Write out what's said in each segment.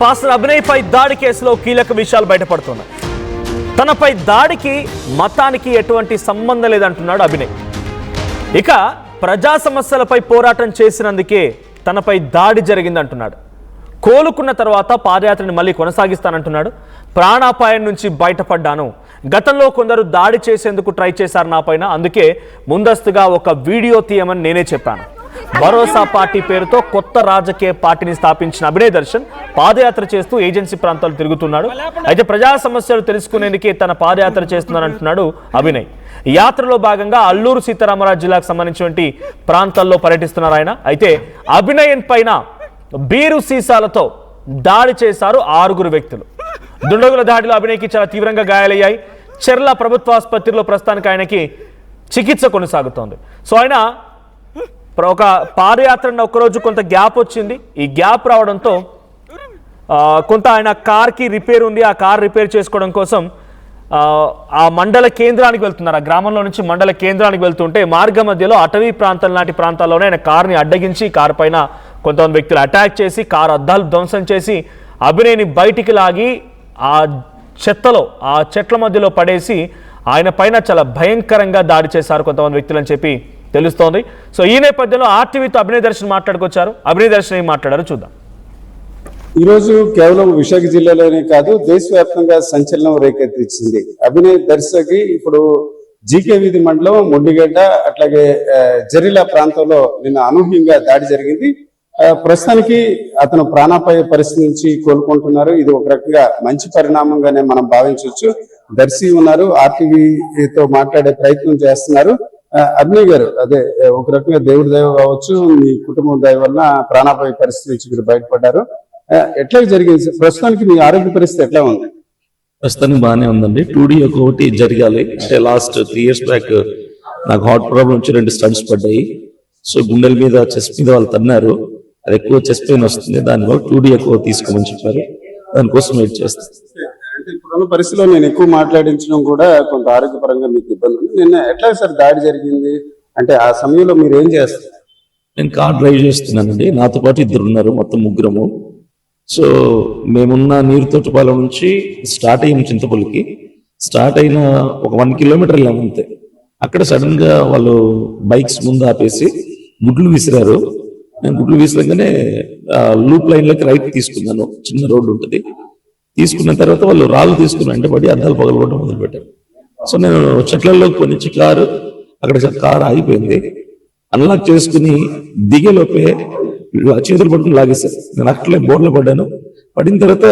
Pastor Abhinay పై దాడి కేసులో కీలక విషయాలు బయటపడుతున్నాయి. తనపై దాడికి మతానికి ఎటువంటి సంబంధం లేదంటున్నాడు అభినయ్. ఇక ప్రజా సమస్యలపై పోరాటం చేసినందుకే తనపై దాడి జరిగిందంటున్నాడు. కోలుకున్న తర్వాత పాదయాత్రని మళ్ళీ కొనసాగిస్తానంటున్నాడు. ప్రాణాపాయం నుంచి బయటపడ్డాను. గతంలో కొందరు దాడి చేసేందుకు ట్రై చేశారు నాపైన, అందుకే ముందస్తుగా ఒక వీడియో తీయమని నేనే చెప్పాను. భరోసా పార్టీ పేరుతో కొత్త రాజకీయ పార్టీని స్థాపించిన అభినయ్ దర్శన్ పాదయాత్ర చేస్తూ ఏజెన్సీ ప్రాంతాలు తిరుగుతున్నాడు. అయితే ప్రజా సమస్యలు తెలుసుకునేందుకే తన పాదయాత్ర చేస్తున్నానంటున్నాడు అభినయ్. ఈ యాత్రలో భాగంగా అల్లూరు సీతారామరాజు జిల్లాకు సంబంధించినటువంటి ప్రాంతాల్లో పర్యటిస్తున్నారు ఆయన. అయితే అభినయ్ పైన బీరు సీసాలతో దాడి చేశారు 6 వ్యక్తులు. దుండగుల దాడిలో అభినయ్కి చాలా తీవ్రంగా గాయాలయ్యాయి. చెర్ల ప్రభుత్వ ఆసుపత్రిలో ప్రస్తుతానికి ఆయనకి చికిత్స కొనసాగుతోంది. సో ఆయన ఒక పాదయాత్ర ఒక్కరోజు కొంత గ్యాప్ వచ్చింది. ఈ గ్యాప్ రావడంతో కొంత ఆయన కార్కి రిపేర్ ఉంది. ఆ కార్ రిపేర్ చేసుకోవడం కోసం ఆ మండల కేంద్రానికి వెళ్తున్నారు. ఆ గ్రామంలో నుంచి మండల కేంద్రానికి వెళ్తుంటే మార్గ మధ్యలో అటవీ ప్రాంతాల లాంటి ప్రాంతాల్లోనే ఆయన కార్ని అడ్డగించి కారు పైన కొంతమంది వ్యక్తులు అటాక్ చేసి కారు అద్దాలు ధ్వంసం చేసి అభినయ్ని బయటికి లాగి ఆ చెట్ల మధ్యలో పడేసి ఆయన పైన చాలా భయంకరంగా దాడి చేశారు కొంతమంది వ్యక్తులు అని చెప్పి తెలుస్తోంది. సో ఈ నేపథ్యంలో ఆర్టీవీతో అభినయ్ దర్శన్ మాట్లాడుకొచ్చారు. అభినయ్ దర్శన్ ఏం మాట్లాడారు చూద్దాం. ఈరోజు కేవలం విశాఖ జిల్లాలోనే కాదు, దేశవ్యాప్తంగా సంచలనం రేకెత్తించింది. అభినయ్ దర్శకి ఇప్పుడు జీకే వీధి మండలం మొండిగడ్డ అట్లాగే జరిలా ప్రాంతంలో నిన్న అనూహ్యంగా దాడి జరిగింది. ప్రస్తుతానికి అతను ప్రాణాపాయ పరిస్థితి నుంచి కోలుకుంటున్నారు. ఇది ఒక రకంగా మంచి పరిణామంగానే మనం భావించవచ్చు. దర్శి ఉన్నారు, ఆర్టీవీతో మాట్లాడే ప్రయత్నం చేస్తున్నారు. అభినయ్ గారు, అదే ఒక రకంగా దేవుడి దయ కావచ్చు, మీ కుటుంబం దయ వల్ల ప్రాణాపాయ పరిస్థితి నుంచి మీరు బయటపడ్డారు. ఎట్లా జరిగింది? ప్రస్తుతానికి మీ ఆరోగ్య పరిస్థితి ఎట్లా ఉంది? ప్రస్తుతానికి బాగానే ఉందండి. 2D ఒకటి జరగాలి అంటే లాస్ట్ 3 years బ్యాక్ నాకు హార్ట్ ప్రాబ్లం వచ్చి 2 స్టంట్స్ పడ్డాయి. సో గుండెల మీద చెస్ట్ మీద వాళ్ళు తన్నారు. అది ఎక్కువ చెస్ట్ పెయిన్ వస్తుంది. దానివల్ల 2D ఎక్కువ తీసుకోమని చెప్పారు. దానికోసం వెయిట్ చేస్తాను. అంటే ఇప్పుడున్న పరిస్థితిలో నేను ఎక్కువ మాట్లాడించడం కూడా కొంత ఆరోగ్యపరంగా మీకు ఇబ్బంది ఉంది. నిన్న ఎట్లా సార్ దాడి జరిగింది? అంటే ఆ సమయంలో మీరు ఏం చేస్తారు? నేను కార్ డ్రైవ్ చేస్తున్నానండి. నాతో పాటు 2 ఉన్నారు, మొత్తం 3. సో మేమున్న నీరుతోటపాలెం నుంచి స్టార్ట్ అయిన చింతపల్లికి స్టార్ట్ అయిన ఒక 1 kilometer అంతే. అక్కడ సడన్ గా వాళ్ళు బైక్స్ ముందు ఆపేసి గుడ్లు విసిరారు. నేను గుడ్లు విసిరంగానే లూప్ లైన్ లోకి రైట్ తీసుకున్నాను. చిన్న రోడ్డు ఉంటుంది. తీసుకున్న తర్వాత వాళ్ళు రాళ్ళు తీసుకుని వెంటబడి అద్దాలు పగలగొట్టడం మొదలు పెట్టారు. సో నేను చెట్లలోకి కొనిచ్చి అక్కడ కారు ఆగిపోయింది. అన్లాక్ చేసుకుని దిగేలోపే చేతులు పట్టుకుని లాగేశారు. నేను అట్లే బోర్లో పడ్డాను. పడిన తర్వాత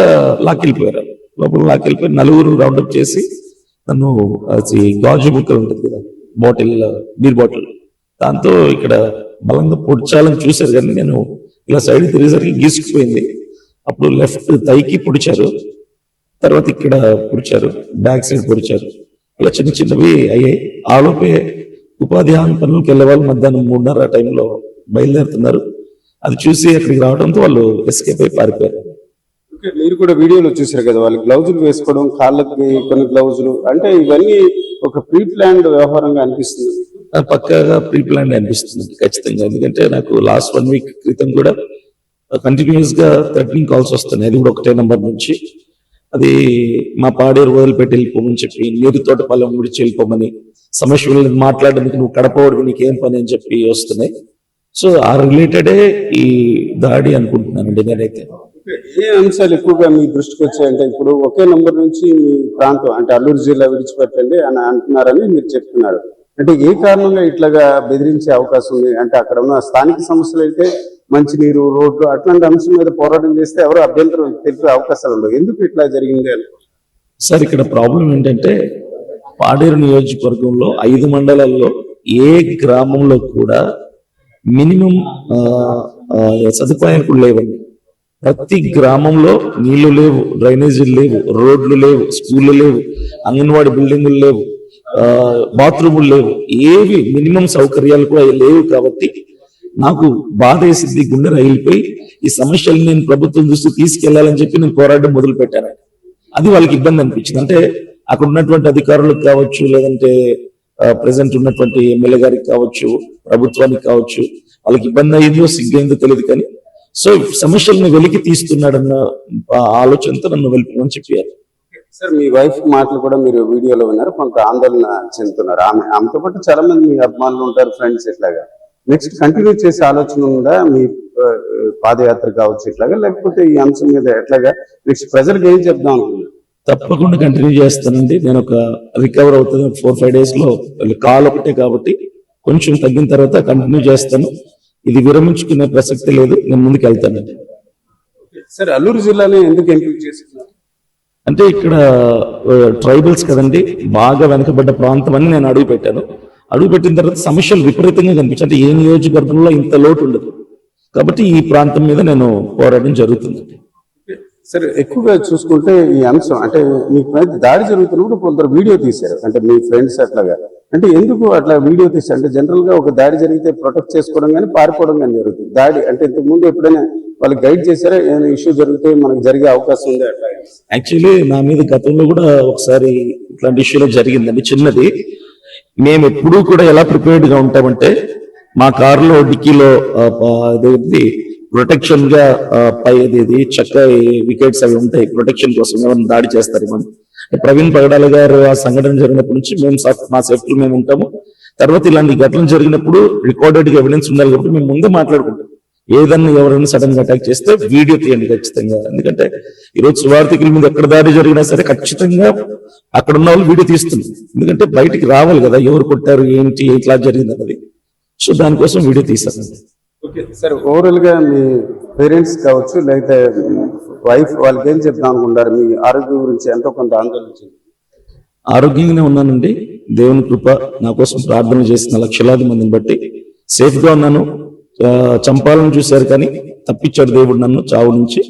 లాక్కెళ్ళిపోయారు. లోపల లాక్కెళ్ళిపోయి 4 రౌండప్ చేసి నన్ను గాజు బుక్కలు ఉంటుంది కదా, బీర్ బాటిల్, దాంతో ఇక్కడ బలంగా పొడిచాలని చూశారు. కానీ నేను ఇలా సైడ్ తిరిగేసరికి గీసుకుపోయింది. అప్పుడు లెఫ్ట్ థైకి పొడిచారు, తర్వాత ఇక్కడ పొడిచారు, బ్యాక్ సైడ్ పొడిచారు. ఇలా చిన్న చిన్నవి అయ్యాయి. ఆలోపే ఉపాధి హామీ పనులకు వెళ్ళే వాళ్ళు మధ్యాహ్నం 3:30 టైంలో బయలుదేరుతున్నారు. అది చూసి అక్కడికి రావడంతో వాళ్ళు ఎస్కేప్ అయి పారిపోయారు. మీరు కూడా వీడియోలో చూసారు కదా, వాళ్ళు గ్లౌజులు వేసుకోవడం, కాళ్ళకి కొన్ని గ్లౌజులు, అంటే ఇవన్నీ ఒక ప్రీ ప్లాన్డ్ వ్యవహారంగా అనిపిస్తుంది. పక్కాగా ప్రీ ప్లాన్డ్ అనిపిస్తుంది ఖచ్చితంగా. ఎందుకంటే నాకు లాస్ట్ 1 week క్రితం కూడా కంటిన్యూస్ గా థ్రెటనింగ్ కాల్స్ వస్తున్నాయి. అది కూడా ఒకటే నంబర్ నుంచి. అది మా పాడేరు వదిలిపెట్టి వెళ్ళిపోమని చెప్పి, నీరు తోటపాలెం విడిచి వెళ్ళిపోమని, సమస్య మాట్లాడడానికి నువ్వు కడపవాడు నీకేం పని అని చెప్పి వస్తున్నాయి. సో ఆ రిలేటెడే ఈ దాడి అనుకుంటున్నానండి నేనైతే. ఏ అంశాలు ఎక్కువగా మీ దృష్టికి వచ్చాయంటే, ఇప్పుడు ఒకే నంబర్ నుంచి మీ ప్రాంతం అంటే అల్లూరు జిల్లా విడిచిపెట్టండి అని అంటున్నారని మీరు చెప్తున్నారు. అంటే ఏ కారణంగా ఇట్లాగా బెదిరించే అవకాశం ఉంది? అంటే అక్కడ ఉన్న స్థానిక సమస్యలు అయితే మంచినీరు, రోడ్లు, అట్లాంటి అంశం మీద పోరాటం చేస్తే ఎవరు అభ్యంతరం తెలిపే అవకాశాలు ఉండవు. ఎందుకు ఇట్లా జరిగింది అని? సార్, ఇక్కడ ప్రాబ్లం ఏంటంటే పాడేరు నియోజకవర్గంలో 5 మండలాల్లో ఏ గ్రామంలో కూడా మినిమం సదుపాయాలు కూడా లేవండి. ప్రతి గ్రామంలో నీళ్లు లేవు, డ్రైనేజీలు లేవు, రోడ్లు లేవు, స్కూళ్ళు లేవు, అంగన్వాడీ బిల్డింగులు లేవు, బాత్రూములు లేవు, ఏవి మినిమం సౌకర్యాలు కూడా లేవు. కాబట్టి నాకు బాధ వేసింది, గుండె రగిలిపోయి ఈ సమస్యలు నేను ప్రభుత్వం దృష్టికి తీసుకెళ్లాలని చెప్పి నేను పోరాటం మొదలు పెట్టాను. అది వాళ్ళకి ఇబ్బంది అనిపించింది. అంటే అక్కడ ఉన్నటువంటి అధికారులకు కావచ్చు, లేదంటే ప్రెసెంట్ ఉన్నటువంటి ఎమ్మెల్యే గారికి కావచ్చు, ప్రభుత్వానికి కావచ్చు, వాళ్ళకి ఇబ్బంది అయిందో సిగ్గైందో తెలియదు. కానీ సో సమస్యలను వెలికి తీస్తున్నాడన్న ఆలోచనతో నన్ను వెళ్ళిపోమని చెప్పారు. సార్ మీ వైఫ్ మాటలు కూడా మీరు వీడియోలో విన్నారు, కొంత ఆందోళన చెందుతున్నారు. ఆమెతో పాటు చాలా మంది మీ అభిమానులు ఉంటారు, ఫ్రెండ్స్. ఇట్లాగా నెక్స్ట్ కంటిన్యూ చేసే ఆలోచన ఉందా మీ పాదయాత్ర కావచ్చు ఇట్లాగా, లేకపోతే ఈ అంశం మీద ఎట్లాగా నెక్స్ట్ ప్రజలకు ఏం చెప్దాం అనుకున్నారు? తప్పకుండా కంటిన్యూ చేస్తానండి. నేను ఒక రికవర్ అవుతుంది 4-5 days లో, కాల్ ఒకటే కాబట్టి కొంచెం తగ్గిన తర్వాత కంటిన్యూ చేస్తాను. ఇది విరమించుకునే ప్రసక్తి లేదు, నేను ముందుకు వెళ్తానండి. సార్ అల్లూరు జిల్లాలో ఎందుకు ఎంపిక చేసుకున్నారు? అంటే ఇక్కడ ట్రైబల్స్ కదండి, బాగా వెనకబడ్డ ప్రాంతం అని నేను అడుగు పెట్టాను. అడుగు పెట్టిన తర్వాత సమస్యలు విపరీతంగా కనిపించాయి. అంటే ఏ నియోజకవర్గంలో ఇంత లోటు ఉండదు కాబట్టి ఈ ప్రాంతం మీద నేను పోరాటం జరుగుతుంది. సరే, ఎక్కువగా చూసుకుంటే ఈ అంశం అంటే మీకు మీద దాడి జరుగుతున్నప్పుడు కొందరు వీడియో తీశారు, అంటే మీ ఫ్రెండ్స్ అట్లాగా. అంటే ఎందుకు అట్లా వీడియో తీశారు? అంటే జనరల్ గా ఒక దాడి జరిగితే ప్రొటెక్ట్ చేసుకోవడం కానీ పారిపోవడం కానీ జరుగుతుంది. దాడి అంటే ఇంతకు ముందు ఎప్పుడైనా వాళ్ళు గైడ్ చేశారా? ఏదైనా ఇష్యూ జరిగితే మనకు జరిగే అవకాశం ఉంది అట్లా? యాక్చువల్లీ నా మీద గతంలో కూడా ఒకసారి ఇట్లాంటి ఇష్యూలో జరిగిందండి, చిన్నది. మేము ఎప్పుడూ కూడా ఎలా ప్రిపేర్డ్ గా ఉంటామంటే, మా కారులో డిక్కీలో అదేంటి ప్రొటెక్షన్ గా పై అది చెక్క వికెట్స్ అవి ఉంటాయి ప్రొటెక్షన్ కోసం, ఎవరైనా దాడి చేస్తారు. ప్రవీణ్ పగడాల గారు ఆ సంఘటన జరిగినప్పటి నుంచి మేము మా సేఫ్టీ మేము ఉంటాము. తర్వాత ఇలాంటి ఘటనలు జరిగినప్పుడు రికార్డెడ్ గా ఎవిడెన్స్ ఉండాలి కాబట్టి మేము ముందే మాట్లాడుకుంటాం. ఏదన్నా ఎవరైనా సడన్ గా అటాక్ చేస్తే వీడియో తీయండి ఖచ్చితంగా. ఎందుకంటే ఈరోజు సువార్థికుల మీద ఎక్కడ దాడి జరిగినా సరే ఖచ్చితంగా అక్కడ ఉన్న వాళ్ళు వీడియో తీస్తుంది. ఎందుకంటే బయటికి రావాలి కదా, ఎవరు కొట్టారు ఏంటి ఎట్లా జరిగింది అన్నది. సో దానికోసం వీడియో తీశాను. ఓకే సార్, ఓవరాల్ గా మీ పేరెంట్స్ కావచ్చు లేకపోతే వైఫ్ వాళ్ళకి ఏం చెప్తాం అనుకుంటారు? మీ ఆరోగ్యం గురించి ఎంతో కొంత ఆందోళన. ఆరోగ్యంగానే ఉన్నానండి, దేవుని కృప. నా కోసం ప్రార్థన చేసిన లక్షలాది మందిని బట్టి సేఫ్ గా ఉన్నాను. చంపాలని చూశారు కానీ తప్పించాడు దేవుడు నన్ను చావు నుంచి.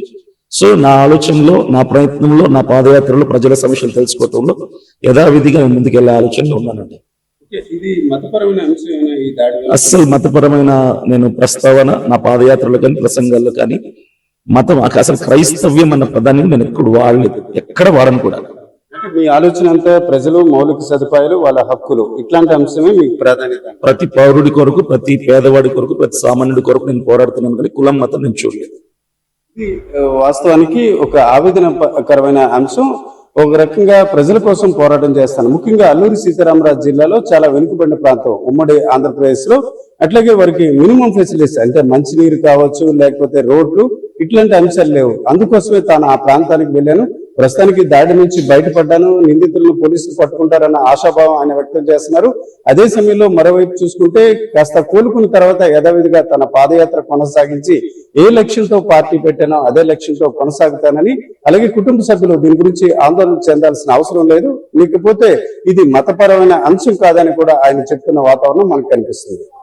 సో నా ఆలోచనలో, నా ప్రయత్నంలో, నా పాదయాత్రలో ప్రజల సమస్యలు తెలుసుకోవటంలో యథావిధిగా నేను ముందుకెళ్లే ఆలోచనలో ఉన్నానండి. ఇది మతపరమైన అంశం ఈ దాడి? అస్సలు మతపరమైన నేను ప్రస్తావన నా పాదయాత్రలో కానీ ప్రసంగాల్లో కానీ మతం అసలు క్రైస్తవ్యం అన్న పదాన్ని నేను ఎప్పుడు వాడలేదు, ఎక్కడ వాడను కూడా. మీ ఆలోచన అంతా ప్రజలు, మౌలిక సదుపాయాలు, వాళ్ళ హక్కులు, ఇట్లాంటి అంశమే మీకు ప్రాధాన్యత? ప్రతి పౌరుడి కొరకు, ప్రతి పేదవాడి కొరకు, ప్రతి సామాన్యుడి కొరకు నేను పోరాడుతున్నాను కానీ కులం మతం నేను చూడలేదు. ఇది వాస్తవానికి ఒక ఆవేదనకరమైన అంశం. ఒక రకంగా ప్రజల కోసం పోరాటం చేస్తాను. ముఖ్యంగా అల్లూరి సీతారామరాజు జిల్లాలో చాలా వెనుకబడిన ప్రాంతం ఉమ్మడి ఆంధ్రప్రదేశ్ లో. అట్లాగే వారికి మినిమం ఫెసిలిటీస్ అంటే మంచినీరు కావచ్చు, లేకపోతే రోడ్లు, ఇట్లాంటి అంశాలు లేవు. అందుకోసమే తాను ఆ ప్రాంతానికి వెళ్ళాను. ప్రస్తుతానికి దాడి నుంచి బయటపడ్డాను, నిందితులను పోలీసులు పట్టుకుంటారన్న ఆశాభావం ఆయన వ్యక్తం చేస్తున్నారు. అదే సమయంలో మరోవైపు చూసుకుంటే కాస్త కోలుకున్న తర్వాత యథావిధిగా తన పాదయాత్ర కొనసాగించి ఏ లక్ష్యంతో పార్టీ పెట్టానో అదే లక్ష్యంతో కొనసాగుతానని, అలాగే కుటుంబ సభ్యులు దీని గురించి ఆందోళన చెందాల్సిన అవసరం లేదు, లేకపోతే ఇది మతపరమైన అంశం కాదని కూడా ఆయన చెప్తున్న వాతావరణం మనకు కనిపిస్తుంది.